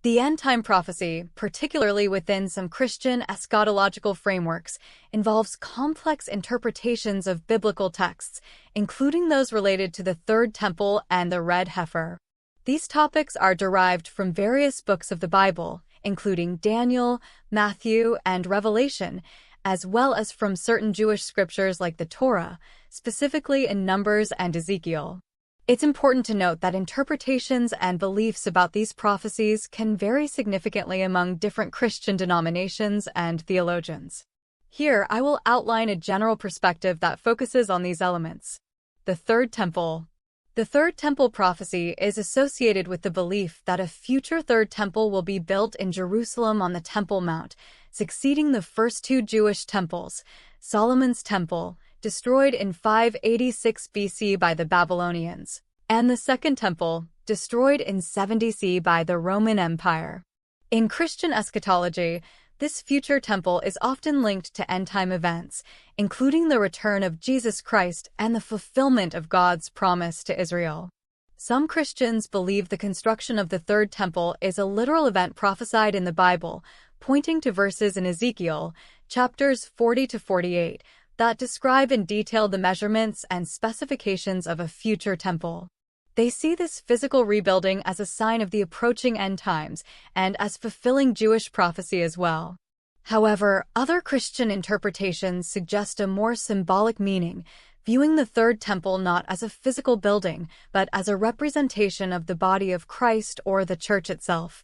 The end-time prophecy, particularly within some Christian eschatological frameworks, involves complex interpretations of biblical texts, including those related to the Third Temple and the Red Heifer. These topics are derived from various books of the Bible, including Daniel, Matthew, and Revelation, as well as from certain Jewish scriptures like the Torah, specifically in Numbers and Ezekiel. It's important to note that interpretations and beliefs about these prophecies can vary significantly among different Christian denominations and theologians. Here, I will outline a general perspective that focuses on these elements. The Third Temple. The Third Temple prophecy is associated with the belief that a future Third Temple will be built in Jerusalem on the Temple Mount, succeeding the first two Jewish temples, Solomon's Temple, destroyed in 586 BC by the Babylonians, and the Second Temple, destroyed in 70 CE by the Roman Empire. In Christian eschatology, this future temple is often linked to end-time events, including the return of Jesus Christ and the fulfillment of God's promise to Israel. Some Christians believe the construction of the Third Temple is a literal event prophesied in the Bible, pointing to verses in Ezekiel, chapters 40 to 48, that describe in detail the measurements and specifications of a future temple. They see this physical rebuilding as a sign of the approaching end times and as fulfilling Jewish prophecy as well. However, other Christian interpretations suggest a more symbolic meaning, viewing the Third Temple not as a physical building, but as a representation of the body of Christ or the Church itself.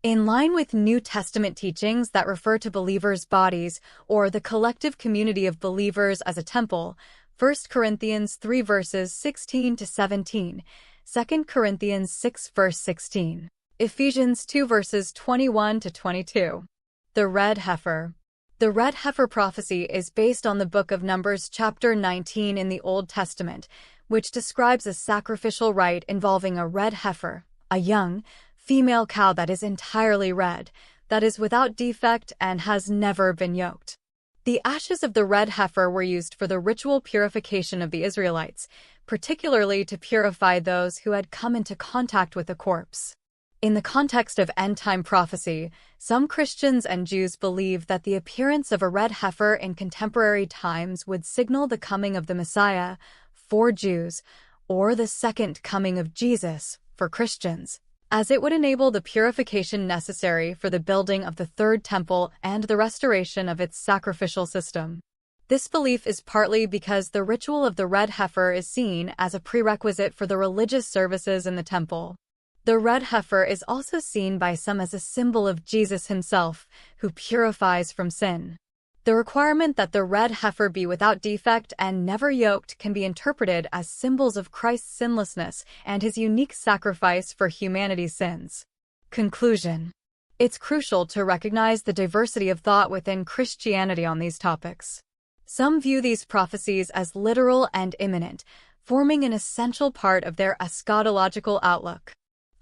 In line with New Testament teachings that refer to believers' bodies or the collective community of believers as a temple, 1 Corinthians 3 verses 16 to 17, 2 Corinthians 6 verse 16, Ephesians 2 verses 21 to 22. The Red Heifer. The Red Heifer prophecy is based on the book of Numbers chapter 19 in the Old Testament, which describes a sacrificial rite involving a red heifer, a young, female cow that is entirely red, that is without defect and has never been yoked. The ashes of the red heifer were used for the ritual purification of the Israelites, particularly to purify those who had come into contact with the corpse. In the context of end-time prophecy, some Christians and Jews believe that the appearance of a red heifer in contemporary times would signal the coming of the Messiah, for Jews, or the second coming of Jesus, for Christians, as it would enable the purification necessary for the building of the Third Temple and the restoration of its sacrificial system. This belief is partly because the ritual of the red heifer is seen as a prerequisite for the religious services in the temple. The red heifer is also seen by some as a symbol of Jesus himself, who purifies from sin. The requirement that the red heifer be without defect and never yoked can be interpreted as symbols of Christ's sinlessness and his unique sacrifice for humanity's sins. Conclusion. It's crucial to recognize the diversity of thought within Christianity on these topics. Some view these prophecies as literal and imminent, forming an essential part of their eschatological outlook.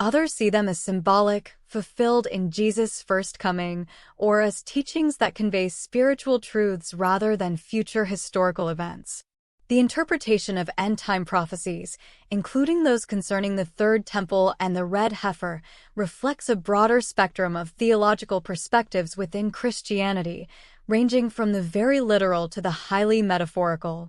Others see them as symbolic, fulfilled in Jesus' first coming, or as teachings that convey spiritual truths rather than future historical events. The interpretation of end-time prophecies, including those concerning the Third Temple and the Red Heifer, reflects a broader spectrum of theological perspectives within Christianity, ranging from the very literal to the highly metaphorical.